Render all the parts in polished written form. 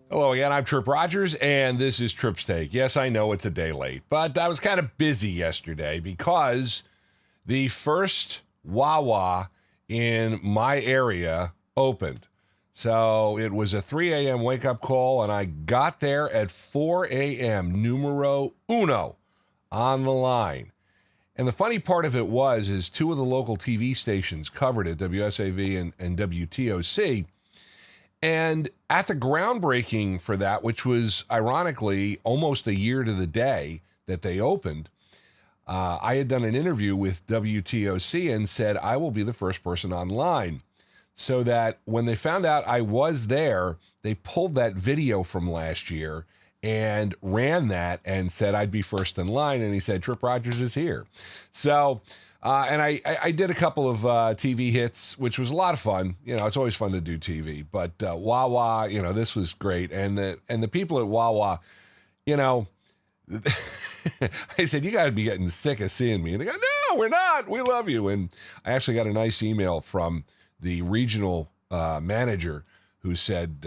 Hello again, I'm Tripp Rogers, and this is Tripp's Take. Yes, I know it's a day late, but I was kind of busy yesterday because the first Wawa in my area opened. So it was a 3 a.m. wake-up call, and I got there at 4 a.m., numero uno, on the line. And the funny part of it is two of the local TV stations covered it, WSAV and WTOC. And at the groundbreaking for that, which was ironically almost a year to the day that they opened, I had done an interview with WTOC and said, I will be the first person online. So that when they found out I was there, they pulled that video from last year and ran that and said I'd be first in line. And he said, Tripp Rogers is here. So, and I did a couple of TV hits, which was a lot of fun. You know, it's always fun to do TV. But Wawa, you know, this was great. And the people at Wawa, you know, I said, you got to be getting sick of seeing me. And they go, no, we're not. We love you. And I actually got a nice email from the regional manager who said,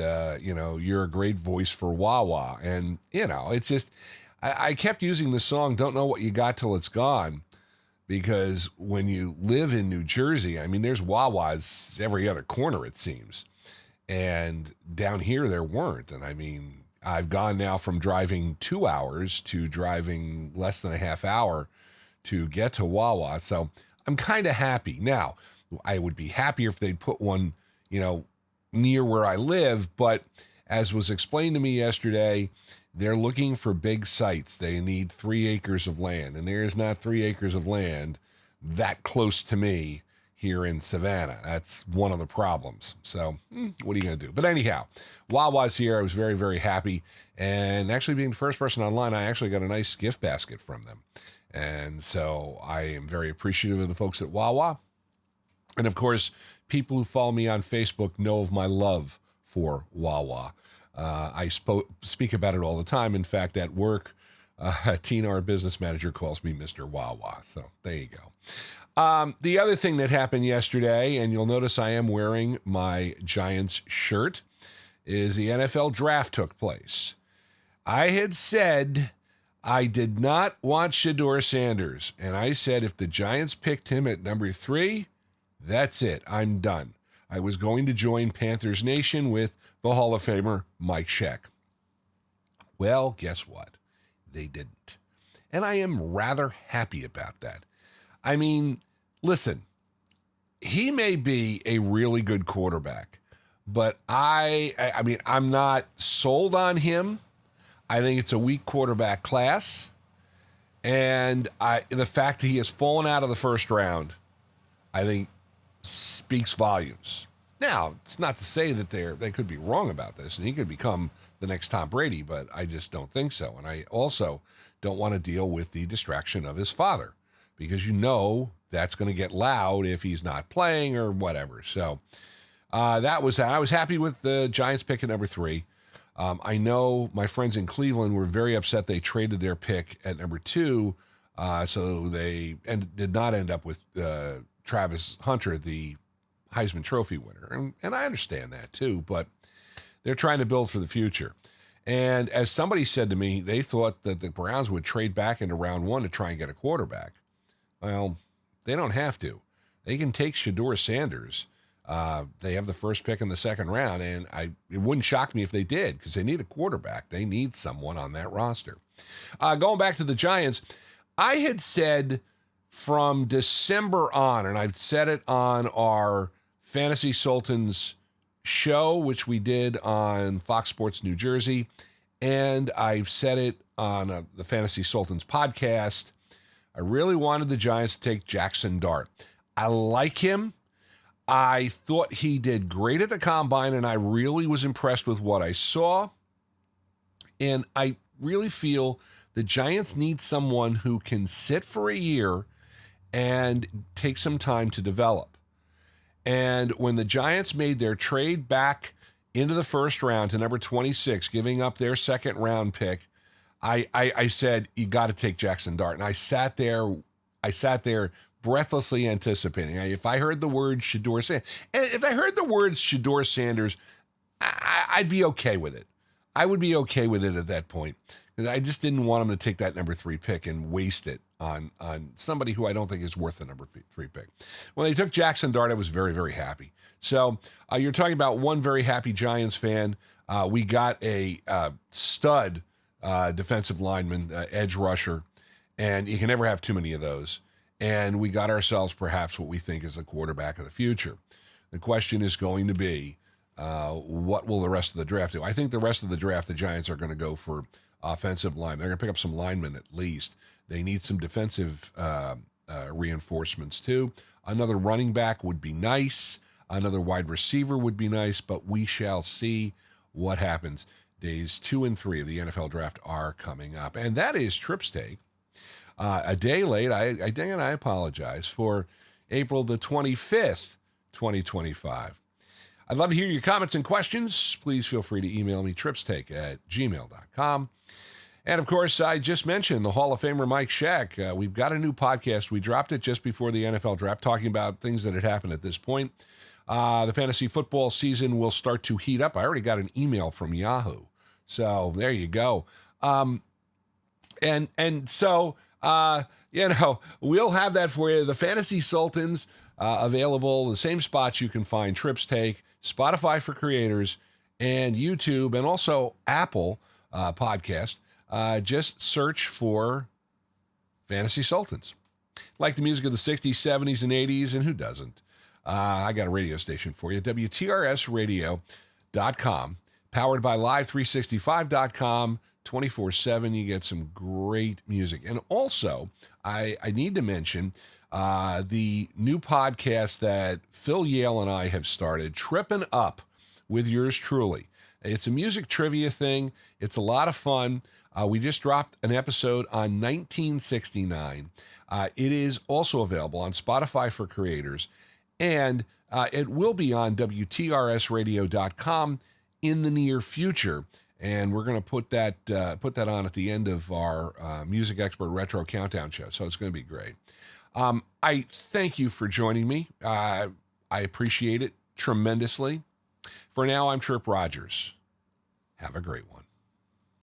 you know, you're a great voice for Wawa. And, you know, it's just, I kept using the song, Don't Know What You Got Till It's Gone, because when you live in New Jersey, I mean, there's Wawas every other corner, it seems. And down here, there weren't. And I mean, I've gone now from driving 2 hours to driving less than a half hour to get to Wawa. So I'm kind of happy. Now, I would be happier if they'd put one, you know, near where I live. But as was explained to me yesterday, they're looking for big sites. They need 3 acres of land. And there's not 3 acres of land that close to me here in Savannah. That's one of the problems. So what are you going to do? But anyhow, Wawa's here. I was very, very happy. And actually being the first person online, I actually got a nice gift basket from them. And so I am very appreciative of the folks at Wawa. And of course, people who follow me on Facebook know of my love for Wawa. I speak about it all the time. In fact, at work, Tina, our business manager, calls me Mr. Wawa. So there you go. The other thing that happened yesterday, and you'll notice I am wearing my Giants shirt, is the NFL draft took place. I had said I did not want Shedeur Sanders, and I said if the Giants picked him at number 3, that's it. I'm done. I was going to join Panthers Nation with the Hall of Famer Mike Sheck. Well, guess what? They didn't. And I am rather happy about that. I mean, listen, he may be a really good quarterback, but I mean, I'm not sold on him. I think it's a weak quarterback class. And the fact that he has fallen out of the first round, I think, speaks volumes. Now, it's not to say that they could be wrong about this, and he could become the next Tom Brady, but I just don't think so. And I also don't want to deal with the distraction of his father, because you know that's going to get loud if he's not playing or whatever. So I was happy with the Giants pick at number 3. I know my friends in Cleveland were very upset they traded their pick at number 2, so they did not end up with Travis Hunter, the Heisman Trophy winner. And I understand that too, but they're trying to build for the future. And as somebody said to me, they thought that the Browns would trade back into round 1 to try and get a quarterback. Well, they don't have to. They can take Shedeur Sanders. They have the first pick in the second round, and it wouldn't shock me if they did, because they need a quarterback. They need someone on that roster. Going back to the Giants, I had said from December on, and I've said it on our Fantasy Sultans show, which we did on Fox Sports New Jersey, and I've said it on the Fantasy Sultans podcast. I really wanted the Giants to take Jackson Dart. I like him. I thought he did great at the Combine, and I really was impressed with what I saw. And I really feel the Giants need someone who can sit for a year and take some time to develop. And when the Giants made their trade back into the first round to number 26, giving up their second round pick, I said, you got to take Jackson Dart. And I sat there breathlessly anticipating. If I heard the word Shedeur Sanders, I'd be okay with it. I would be okay with it at that point. I just didn't want him to take that number 3 pick and waste it on somebody who I don't think is worth the number 3 pick. When they took Jackson Dart, I was very, very happy. So you're talking about one very happy Giants fan. We got a stud defensive lineman, edge rusher, and you can never have too many of those. And we got ourselves perhaps what we think is the quarterback of the future. The question is going to be, what will the rest of the draft do? I think the rest of the draft, the Giants are going to go for offensive line. They're going to pick up some linemen at least. They need some defensive reinforcements too. Another running back would be nice. Another wide receiver would be nice, but we shall see what happens. Days 2 and 3 of the NFL draft are coming up. And that is Tripp's Take. A day late, I apologize, for April the 25th, 2025. I'd love to hear your comments and questions. Please feel free to email me, trippstake@gmail.com. And, of course, I just mentioned the Hall of Famer Mike Scheck. We've got a new podcast. We dropped it just before the NFL draft, talking about things that had happened at this point. The fantasy football season will start to heat up. I already got an email from Yahoo. So there you go. So we'll have that for you. The Fantasy Sultans available, the same spots you can find Tripp's Take, Spotify for Creators, and YouTube, and also Apple Podcast. Just search for Fantasy Sultans. Like the music of the 60s, 70s, and 80s, and who doesn't? I got a radio station for you, WTRSradio.com, powered by Live365.com, 24/7. You get some great music. And also, I need to mention the new podcast that Phil Yale and I have started, Trippin' Up with yours truly. It's a music trivia thing. It's a lot of fun. We just dropped an episode on 1969. It is also available on Spotify for Creators, and it will be on WTRSradio.com in the near future. And we're going to put that on at the end of our Music Expert Retro Countdown show. So it's going to be great. I thank you for joining me. I appreciate it tremendously. For now, I'm Tripp Rogers. Have a great one.